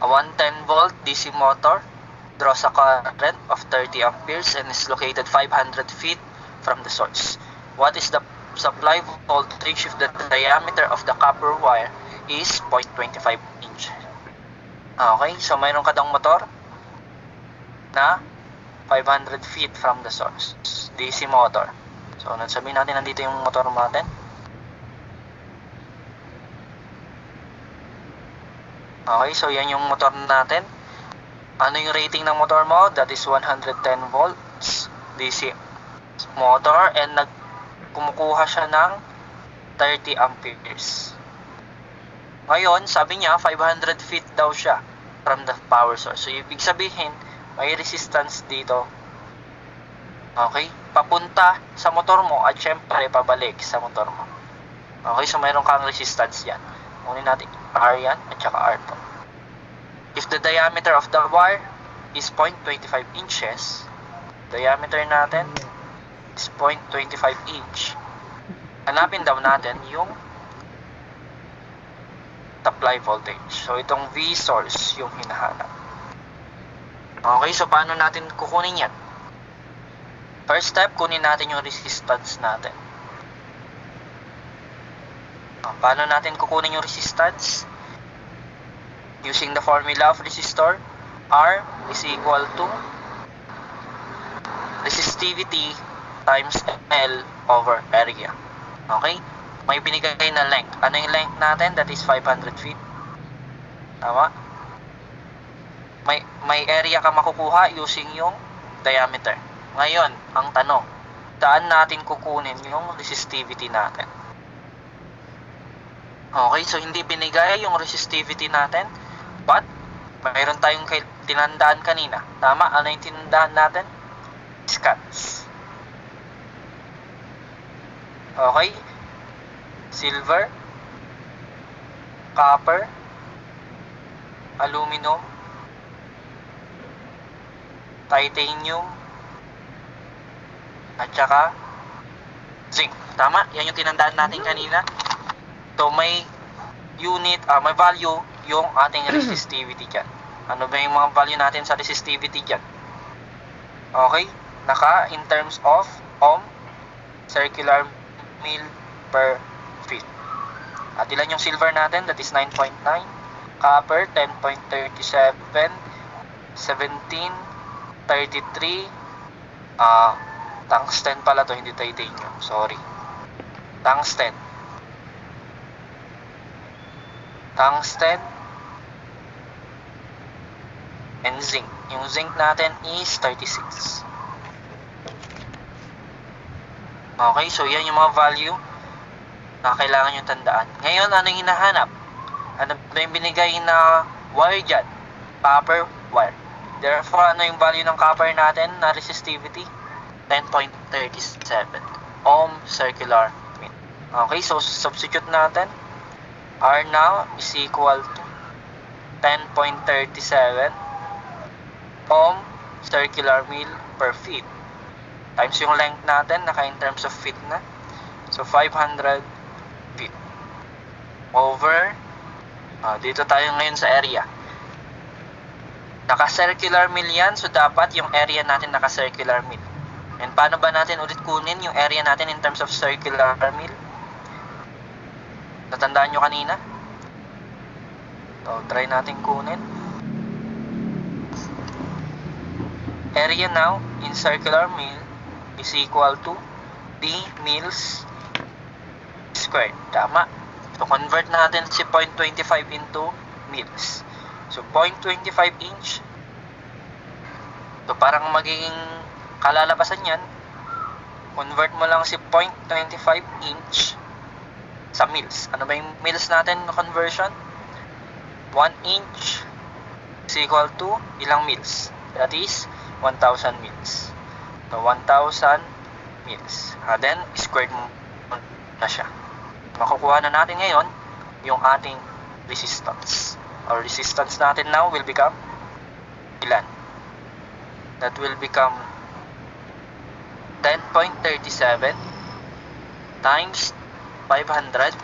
A 110 volt DC motor draws a current of 30 amperes and is located 500 feet from the source. What is the supply voltage if the diameter of the copper wire is 0.25 inch? Okay, so mayroon ka daw motor na 500 feet from the source. DC motor. So, sabihin natin nandito yung motor natin. Okay, so yan yung motor natin. Ano yung rating ng motor mo? That is 110 volts DC motor and kumukuha siya ng 30 amperes. Ngayon, sabi niya 500 feet daw siya from the power source. So, ibig sabihin, may resistance dito. Okay? Papunta sa motor mo at syempre pabalik sa motor mo. Okay? So, mayroon kang resistance yan. Kunin natin R yan at saka R to. If the diameter of the wire is 0.25 inches, diameter natin is 0.25 inch. Hanapin daw natin yung supply voltage. So, itong V source yung hinahanap. Okay, so paano natin kukunin yan? First step, kunin natin yung resistance natin. Paano natin kukunin yung resistance? Using the formula of resistor, R is equal to resistivity times L over area. Okay? May binigay na length. Ano yung length natin? That is 500 feet. Tama? May area ka makukuha using yung diameter. Ngayon, ang tanong, saan natin kukunin yung resistivity natin? Okay, so hindi binigay yung resistivity natin, but mayroon tayong tinandaan kanina. Tama? Ano yung tinandaan natin? Scots. Okay? Silver, copper, aluminum, titanium, at saka zinc. Tama? Yan yung tinandaan natin kanina. So, may unit, may value yung ating resistivity dyan. Ano ba yung mga value natin sa resistivity dyan? Okay? In terms of ohm, circular mil per feet. At ilan yung silver natin? That is 9.9. Copper, 10.37. 17.33. Tungsten pala to, hindi titanium. Sorry. Tungsten. And zinc. Yung zinc natin is 36. Okay, so yan yung mga value na kailangan nyo tandaan. Ngayon, ano yung hinahanap? Ano ba yung binigay na wire dyan? Copper wire. Therefore, ano yung value ng copper natin na resistivity? 10.37 ohm circular meter. Okay, so substitute natin. R now is equal to 10.37 ohm circular mil per feet times yung length natin, in terms of feet na. So, 500 feet over, dito tayo ngayon sa area. Naka-circular mil yan, so dapat yung area natin naka-circular mil. And paano ba natin ulit kunin yung area natin in terms of circular mil? Natandaan nyo kanina? So, try natin kunin. Area now in circular mil is equal to D mils squared. Tama. So, convert natin si 0.25 into mils. So, 0.25 inch. So, parang magiging kalalabasan yan. Convert mo lang si 0.25 inch sa mils. Ano ba yung mils natin na conversion? 1 inch is equal to ilang mils? That is 1,000 mils. So, 1,000 mils. Then, squared mo na siya. Makukuha na natin ngayon yung ating resistance. Our resistance natin now will become ilan? That will become 10.37 times 500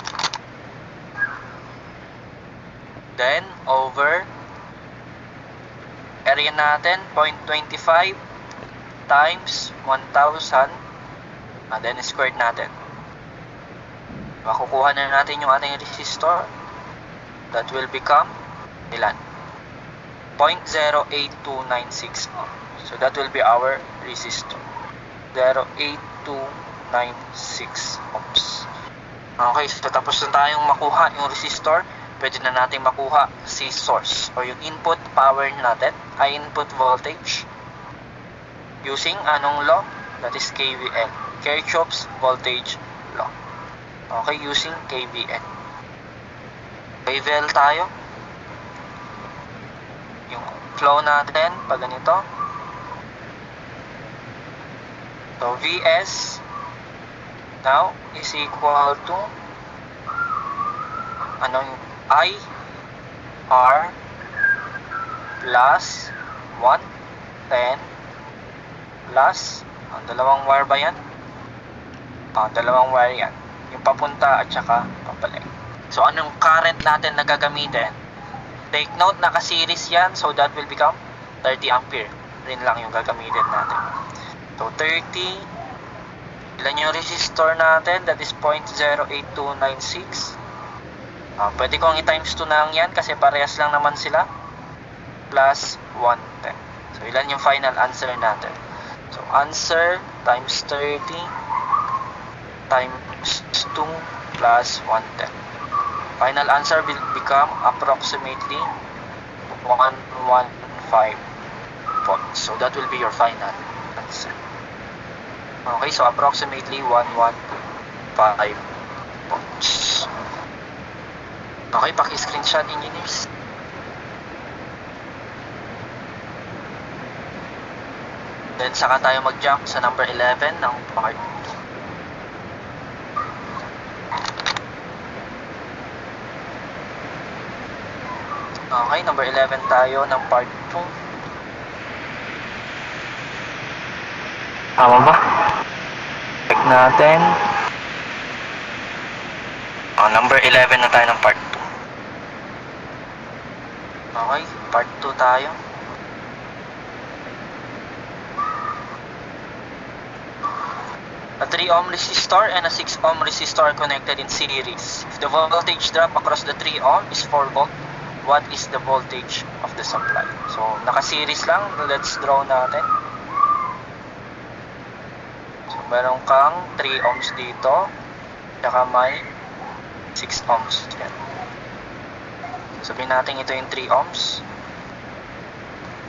then over area natin, 0.25 times 1,000. And then, squared natin. Makukuha na natin yung ating resistor. That will become, ilan? 0.08296 ohm. So, that will be our resistor. 0.8296 ohms. Okay, so tapos na tayong makuha yung resistor. Pwede na natin makuha si source o yung input power natin ay input voltage using anong law? That is KVL, Kirchhoff's voltage law. Okay, using KVL. KVL tayo. Yung flow natin pag ganito. So Vs now is equal to anong I R plus 110 plus dalawang wire ba yan? Dalawang wire yan. Yung papunta at saka pabalik. So anong current natin na gagamitin? Take note, naka-series yan. So that will become 30 ampere. Rin lang yung gagamitin natin. So 30. Ilan yung resistor natin? That is 0.08296. Pwede kong i-times 2 na lang yan kasi parehas lang naman sila. Plus 110. So, ilan yung final answer natin? So, answer times 30 times 2 plus 110. Final answer will become approximately 115 volts. So, that will be your final answer. Okay, so approximately 115 volts. Okay, paki-screenshot engineers. Then, saka tayo mag-jump sa number 11 ng part 2. Okay, number 11 tayo ng part 2. Tama ba? Check natin. Number 11 na tayo ng part 2. Okay, part 2 tayo. A 3 ohm resistor and a 6 ohm resistor are connected in series. If the voltage drop across the 3 ohm is 4 volt, what is the voltage of the supply? So, naka-series lang. Let's draw natin. So, meron kang 3 ohms dito. Saka may 6 ohms dyan. Sabihin natin ito yung 3 ohms.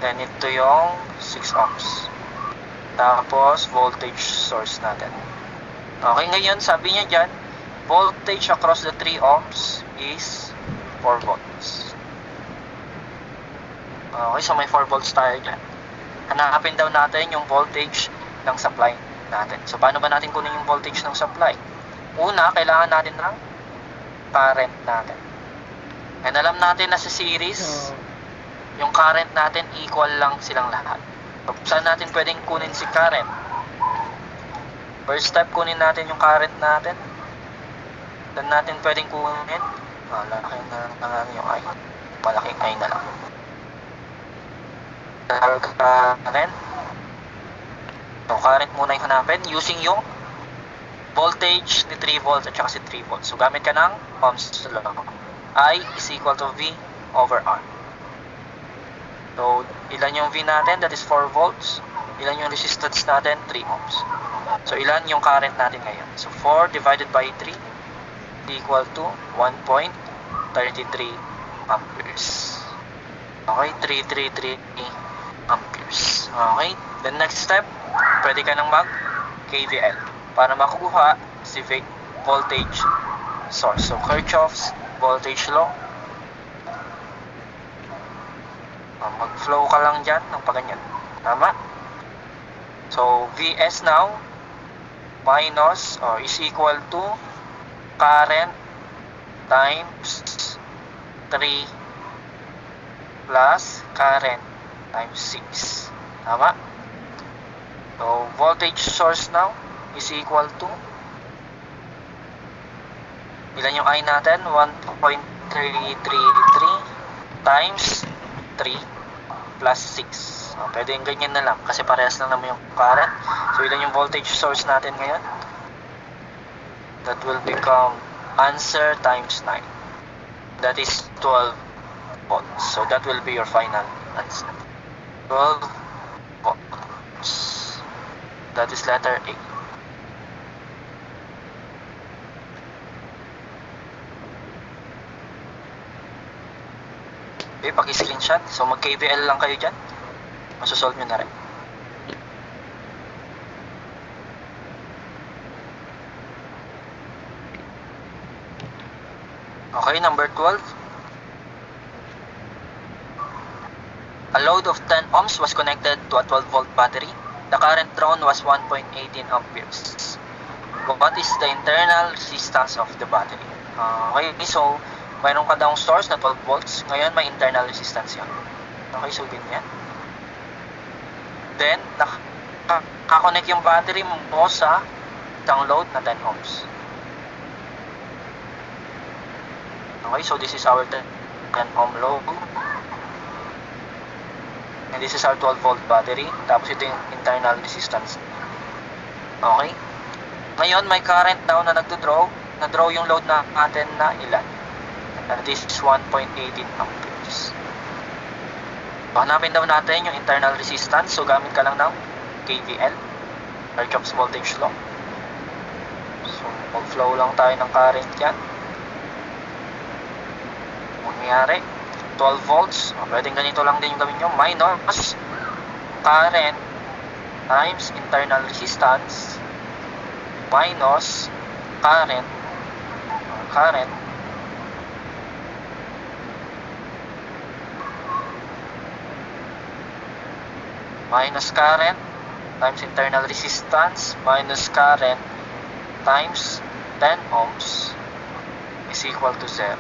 Then ito yung 6 ohms. Tapos voltage source natin. Okay, ngayon sabi niya dyan, voltage across the 3 ohms is 4 volts. Okay, so may 4 volts tayo dyan. Hanapin daw natin yung voltage ng supply natin. So paano ba natin kunin yung voltage ng supply? Una, kailangan natin ng current natin. And alam natin na sa series, yung current natin equal lang silang lahat. So, saan natin pwedeng kunin si current? First step, kunin natin yung current natin. Saan natin pwedeng kunin? Malaki na lang yung I. Malaking I na lang. Current. So, current muna yung hanapin using yung voltage ni 3 volts at saka si 3 volts. So, gamit ka ng Ohm's law. I is equal to V over R. So, ilan yung V natin? That is 4 volts. Ilan yung resistance natin? 3 ohms. So, ilan yung current natin ngayon? So, 4 divided by 3 equal to 1.33 amperes. Okay, 333 amperes. Okay, the next step, pwede ka nang mag KVL para makukuha si voltage source. So, Kirchhoff's voltage law. Mag-flow ka lang dyan ng paganyan. Tama? So, Vs now minus or is equal to current times 3 plus current times 6. Tama? So, voltage source now is equal to ilan yung I natin? 1.333 times 3 plus 6. Pwede yung ganyan na lang kasi parehas lang naman yung current. So, ilan yung voltage source natin ngayon? That will become answer times 9. That is 12 volts. So, that will be your final answer. 12 volts. That is letter A. Okay, paki-screenshot. So, mag-KVL lang kayo dyan. Masosolve nyo na rin. Okay, number 12. A load of 10 ohms was connected to a 12-volt battery. The current drawn was 1.18 amperes. What is the internal resistance of the battery? Okay, so mayroon ka daw source na 12 volts. Ngayon, may internal resistance yun. Okay, so ganyan. Then, nakakonect yung battery mo sa isang load na 10 ohms. Okay, so this is our 10 ohm load. And this is our 12 volt battery. Tapos ito yung internal resistance. Okay. Ngayon, may current daw na nagdo-draw. Na-draw yung load na natin na ilan. And this is 1.18 amperes. So, hanapin daw natin yung internal resistance. So, gamit ka lang ng KVL. Kirchhoff's voltage law. So, mag-flow lang tayo ng current yan. Mangyari 12 volts. Pwedeng ganito lang din yung gawin nyo. Minus current times internal resistance minus current minus current times internal resistance minus current times 10 ohms is equal to 0.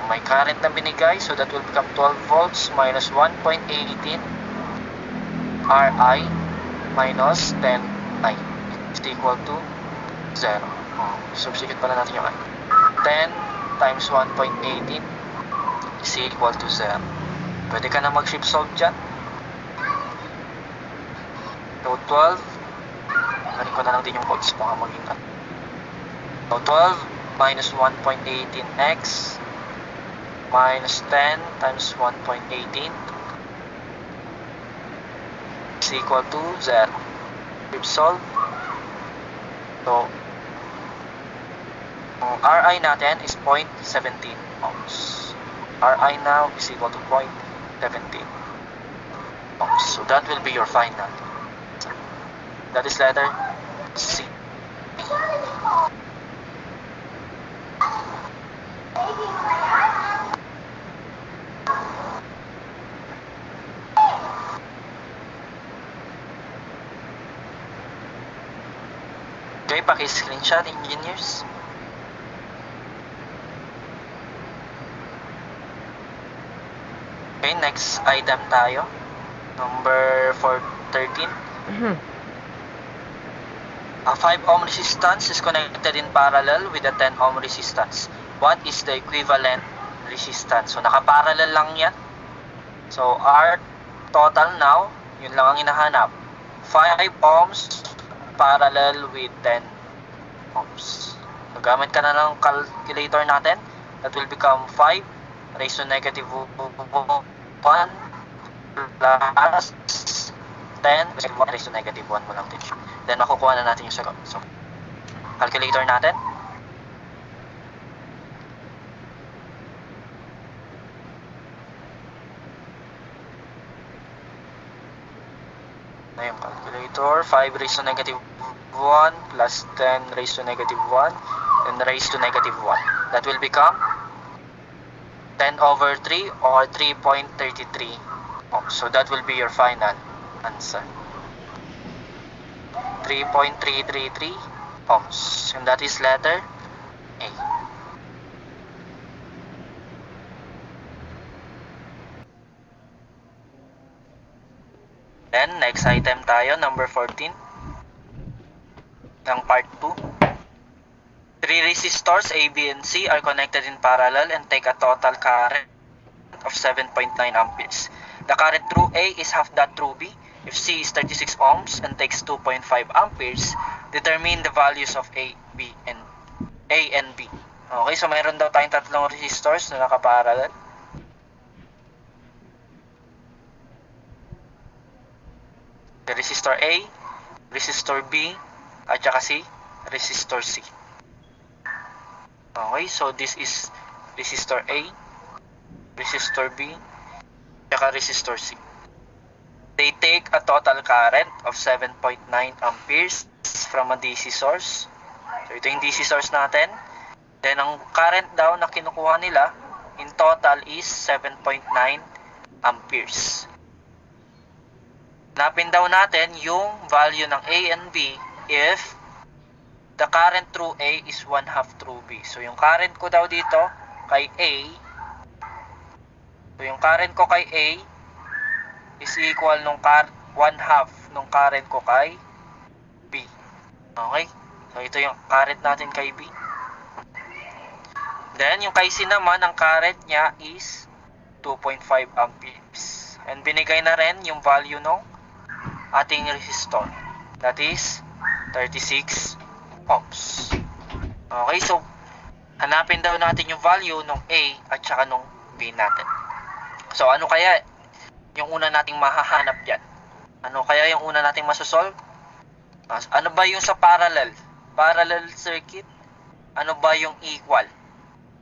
May current na binigay, so that will become 12 volts minus 1.18 Ri minus 10 I is equal to 0. Substitute pala natin yung I. 10 times 1.18 is equal to 0. Pwede ka na mag-shift solve dyan. So, 12. Galing ko na lang din yung volts. Baka maging so, 12 minus 1.18x minus 10 times 1.18 is equal to 0. Shift solve. So, Ri natin is 0.17 ohms. Ri now is equal to 0.17 ohms. So, that will be your final. That is letter C. Okay, paki-screenshot, engineers. Okay, next item tayo. Number 413. A 5 ohm resistance is connected in parallel with a 10 ohm resistance. What is the equivalent resistance? So, nakaparallel lang yan. So, our total now, yun lang ang hinahanap. 5 ohms parallel with 10 ohms. So, gamit ka na ng calculator natin. That will become 5 raised to negative 1 plus 10 raised to negative 1 mo lang din. Then, makukuha na natin yung sagot. So, calculator natin. Na yung calculator. 5 raised to negative 1 plus 10 raised to negative 1 and raised to negative 1. That will become 10 over 3 or 3.33 ohms. So, that will be your final answer. 3.333 ohms. And that is letter A. Then, next item tayo, number 14. Ng part 2. 3 resistors A, B, and C are connected in parallel and take a total current of 7.9 amperes. The current through A is half that through B. If C is 36 ohms and takes 2.5 amperes, determine the values of A and B. Okay, so mayroon daw tayong tatlong resistors na nakaparallel. The resistor A, resistor B, at saka si resistor C. Okay, so this is resistor A, resistor B, at resistor C. They take a total current of 7.9 amperes from a DC source. So ito yung DC source natin. Then ang current daw na kinukuha nila in total is 7.9 amperes. Hanapin daw natin yung value ng A and B if the current through A is 1/2 through B. So yung current ko daw dito kay A, so yung current ko kay A is equal nung 1/2 nung current ko kay B. Okay? So ito yung current natin kay B. Then yung kay C naman, ang current niya is 2.5 amperes. And binigay na rin yung value ng ating resistor. That is 36 ohms. Okay, so hanapin daw natin yung value ng A at saka ng B natin. So ano kaya yung una nating mahahanap dyan? Ano kaya yung una nating masosolve? Ano ba yung sa parallel? Parallel circuit? Ano ba yung equal?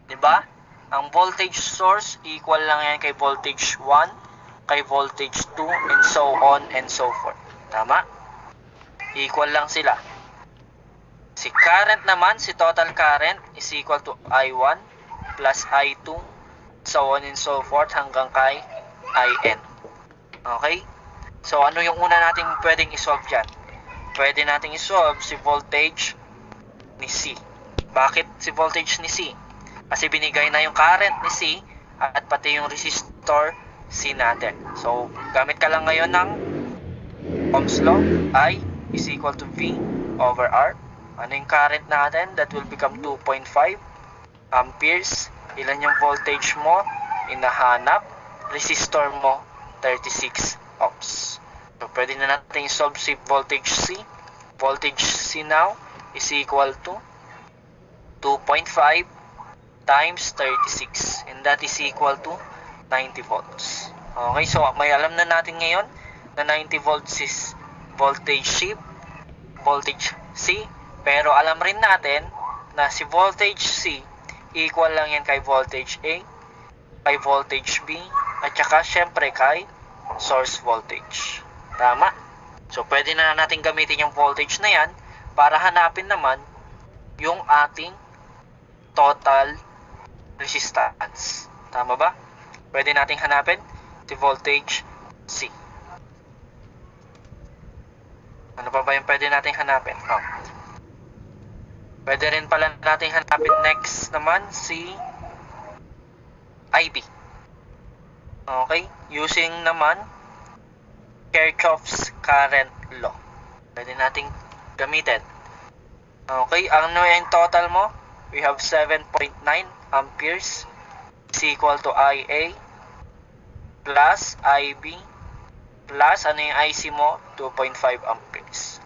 Diba? Ang voltage source, equal lang yan kay voltage 1, kay voltage 2, and so on and so forth. Tama? Equal lang sila. Si current naman, si total current is equal to I1 plus I2, so on and so forth hanggang kay IN. Okay? So, ano yung una nating pwedeng isolve dyan? Pwede nating isolve si voltage ni C. Bakit si voltage ni C? Kasi binigay na yung current ni C at pati yung resistor C natin. So, gamit ka lang ngayon ng Ohm's law. I is equal to V over R. Ano yung current natin? That will become 2.5 amperes. Ilan yung voltage mo? Inahanap. Resistor mo, 36 ohms. So, pwede na natin solve si voltage C. Voltage C now is equal to 2.5 times 36. And that is equal to 90 volts. Okay, so may alam na natin ngayon na 90 volts is voltage C. Pero alam rin natin na si voltage C equal lang yan kay voltage A, kay voltage B, at saka syempre kay source voltage. Tama? So, pwede na natin gamitin yung voltage na yan para hanapin naman yung ating total resistance. Tama ba? Pwede nating hanapin si voltage C. Ano pa ba yung pwede nating hanapin? Pwede rin pala nating hanapin next naman si IB. Okay? Using naman Kirchhoff's current law. Pwede nating gamitin. Okay? Ano yung total mo? We have 7.9 amperes is equal to IA plus IB plus ano yung IC mo? 2.5 amperes.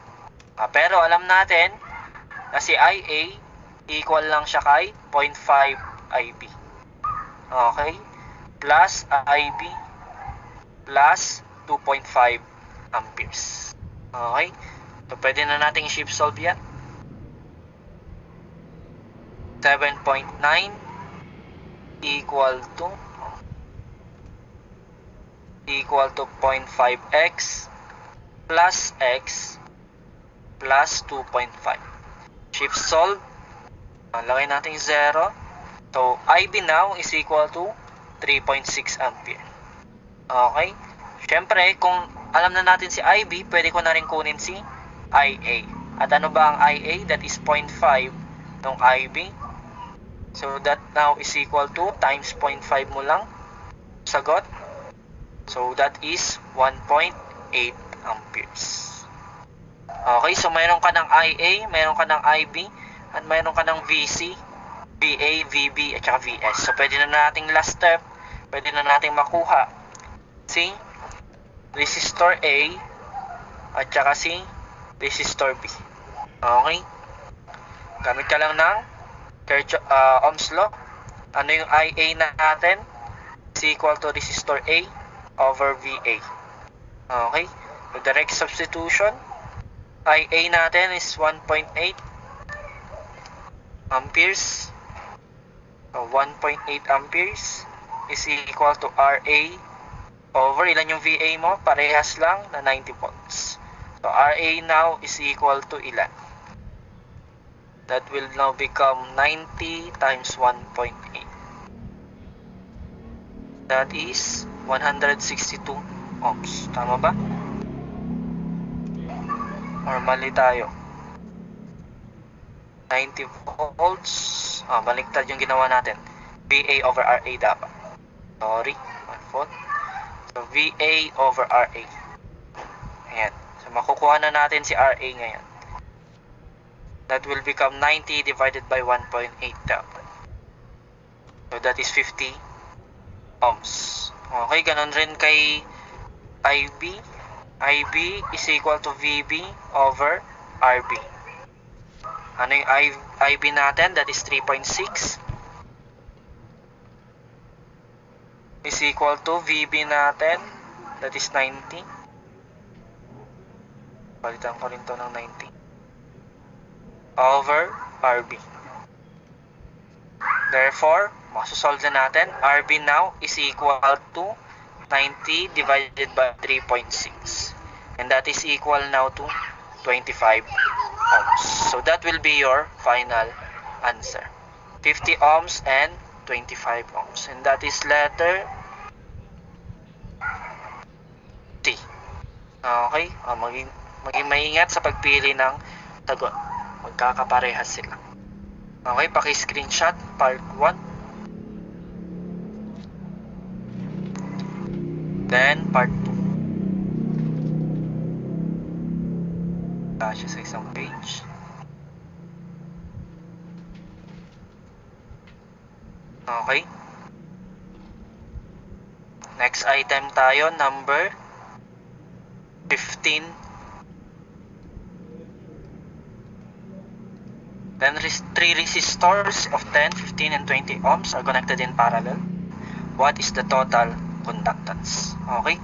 Pero alam natin na si IA equal lang siya kay 0.5 IB. Okay? Plus IB plus 2.5 amperes. Okay? So, pwede na nating shift solve yan. 7.9 equal to 0.5x plus x plus 2.5. Shift solve. Lagay natin 0. So, IB now is equal to 3.6 ampere. Okay? Siyempre, kung alam na natin si IB, pwede ko na rin kunin si IA. At ano ba ang IA? That is 0.5 ng IB. So, that now is equal to times 0.5 mo lang. Sagot. So, that is 1.8 amperes. Okay, so mayroon ka ng IA, mayroon ka ng IB, at mayroon ka ng VC, VA, VB, at saka VS. So, pwede na nating last step, pwede na nating makuha si resistor A at saka si resistor B. Okay? Gamit ka lang ng Ohm's law. Ano yung IA natin? Is equal to resistor A over VA. Okay? With direct substitution, IA natin is 1.8 amperes. So 1.8 amperes is equal to RA over, ilan yung VA mo? Parehas lang na 90 volts. So RA now is equal to ilan? That will now become 90 times 1.8. That is 162 ohms. Tama ba? Or mali tayo? 90 volts. Baliktad yung ginawa natin. VA over RA dapat. Sorry. One fault. So, VA over RA. Ayan. So, makukuha na natin si RA ngayon. That will become 90 divided by 1.8 dapat. So, that is 50 ohms. Okay, ganun rin kay IB. IB is equal to VB over RB. Ano yung IB natin? That is 3.6. Is equal to VB natin. That is 90. Palitan ko rin to ng 90. Over RB. Therefore, masosolve na natin. RB now is equal to 90 divided by 3.6. And that is equal now to 25 ohms. So that will be your final answer. 50 ohms and 25 ohms. And that is letter T. Okay? Maging maingat sa pagpili ng sagot. Magkakaparehas sila. Okay, paki-screenshot part 1. Then part 2. Siya sa isang page. Okay. Next item tayo, number 15. Then 3 resistors of 10, 15, and 20 ohms are connected in parallel. What is the total conductance? Okay.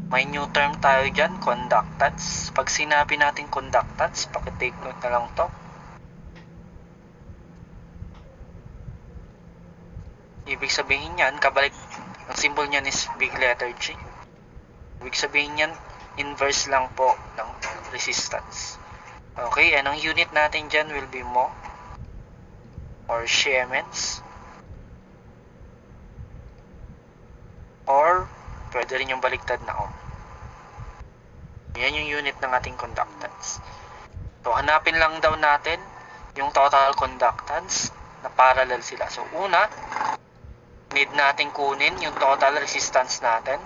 May new term tayo dyan, conductance. Pag sinabi natin conductance, pakitake note na lang to. Ibig sabihin yan, kabalik, ang symbol niyan is big letter G. Ibig sabihin yan, inverse lang po ng resistance. Okay, and ang unit natin dyan will be mho or Siemens. Or, pwede rin yung baliktad na ohm. Yan yung unit ng ating conductance. So, hanapin lang daw natin yung total conductance na parallel sila. So, una, need natin kunin yung total resistance natin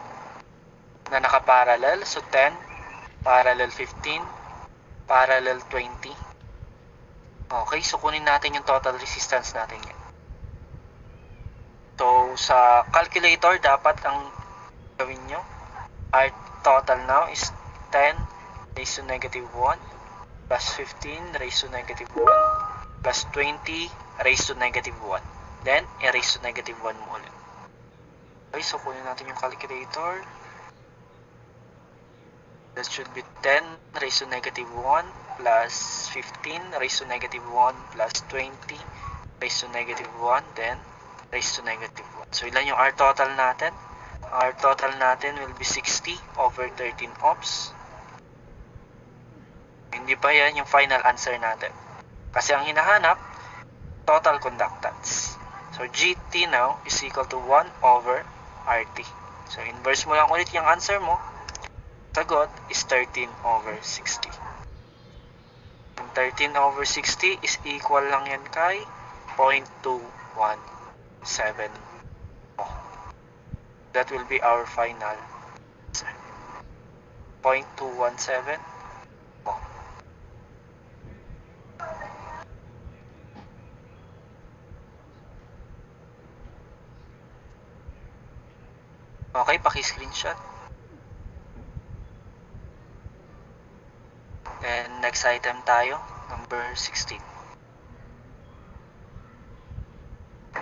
na nakaparallel. So, 10, parallel 15, parallel 20. Okay, so kunin natin yung total resistance natin yan. So, sa calculator, dapat ang gawin nyo, our total now is 10 raised to negative 1 plus 15 raised to negative 1 plus 20 raised to negative 1. Then, erase to negative 1 mo ulit. Okay, so kunin natin yung calculator. That should be 10 raised to negative 1 plus 15 raised to negative 1 plus 20 raised to negative 1, then raised to negative 1. So, ilan yung R total natin? R total natin will be 60 over 13 ohms. Hindi pa yan yung final answer natin. Kasi ang hinahanap, total conductance. So, GT now is equal to 1 over RT. So, inverse mo lang ulit yung answer mo. Sagot is 13 over 60. And 13 over 60 is equal lang yan kay 0.217. That will be our final answer. 0.217. Okay, paki-screenshot. Next item tayo, number 16.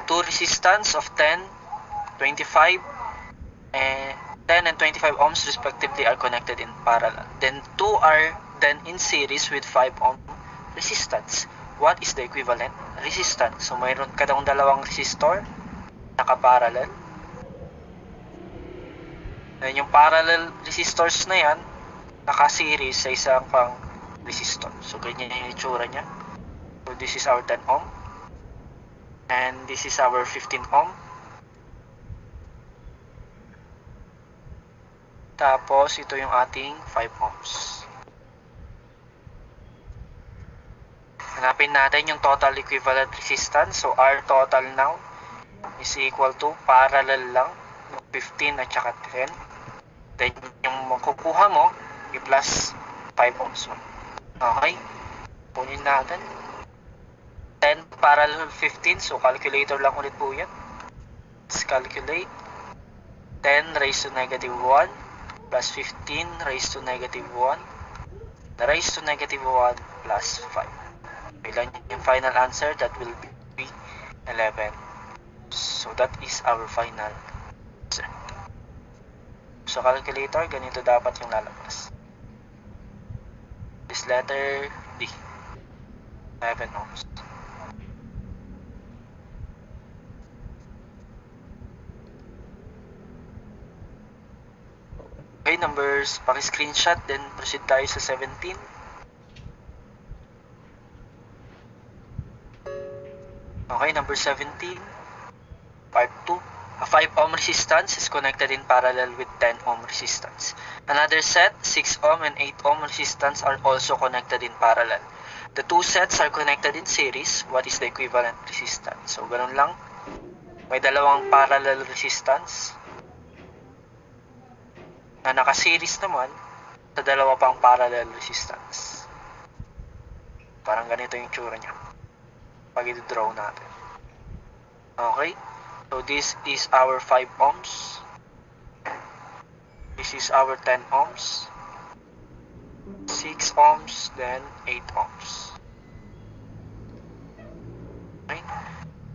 Two resistance of 10, 25, and 10 and 25 ohms respectively are connected in parallel. Then two are then in series with 5 ohm resistance. What is the equivalent resistance? So mayroon ka daw dalawang resistor naka-parallel. Then yung parallel resistors na yan naka-series sa isang pang resistor. So ganyan yung itsura niya. So this is our 10 ohm and this is our 15 ohm. Tapos ito yung ating 5 ohms. Hanapin natin yung total equivalent resistance. So R total now is equal to parallel lang 15 at saka 10. Then yung makukuha mo i-plus 5 ohms mo. Okay? Punin natin. 10 parallel 15. So calculator lang ulit po yan. Let's calculate. 10 raised to negative 1 plus 15 raised to negative 1 raised to negative 1 plus 5. Ilan yung final answer? That will be 11. So that is our final answer. So calculator, ganito dapat yung lalabas. This letter D. 11 ohms. Okay, numbers, paki-screenshot, then proceed tayo sa 17. Okay, number 17, part 2. A 5 ohm resistance is connected in parallel with 10 ohm resistance. Another set, 6 ohm and 8 ohm resistance are also connected in parallel. The two sets are connected in series. What is the equivalent resistance? So, ganun lang. May dalawang parallel resistance na naka-series naman sa dalawa pang parallel resistance. Parang ganito yung tsura niya pag i-draw natin. Okay? So this is our 5 ohms. This is our 10 ohms. 6 ohms, then 8 ohms. Okay?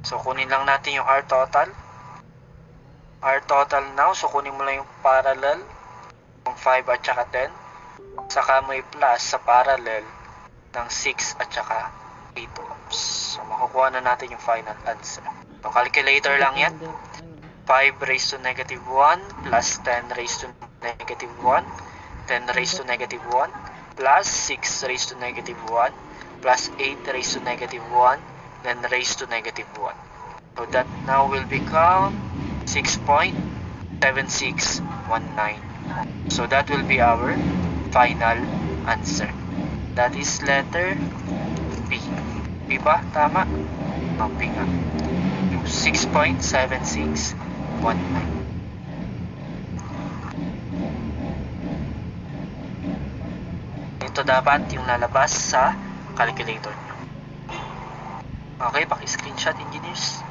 So kunin lang natin yung R total. R total now, so kunin mo lang yung parallel, yung 5 at saka 10. Saka may plus sa parallel ng 6 at saka 8 ohms. So makukuha na natin yung final answer. So calculator lang yan. 5 raised to negative 1 plus 10 raised to negative 1, 10 raised to negative 1 plus 6 raised to negative 1 plus 8 raised to negative 1, then raised to negative 1. So that now will become 6.7619. So that will be our final answer. That is letter B. B ba? Tama? B nga. 6.7619. Ito dapat yung lalabas sa calculator nyo. Okay, paki-screenshot engineers.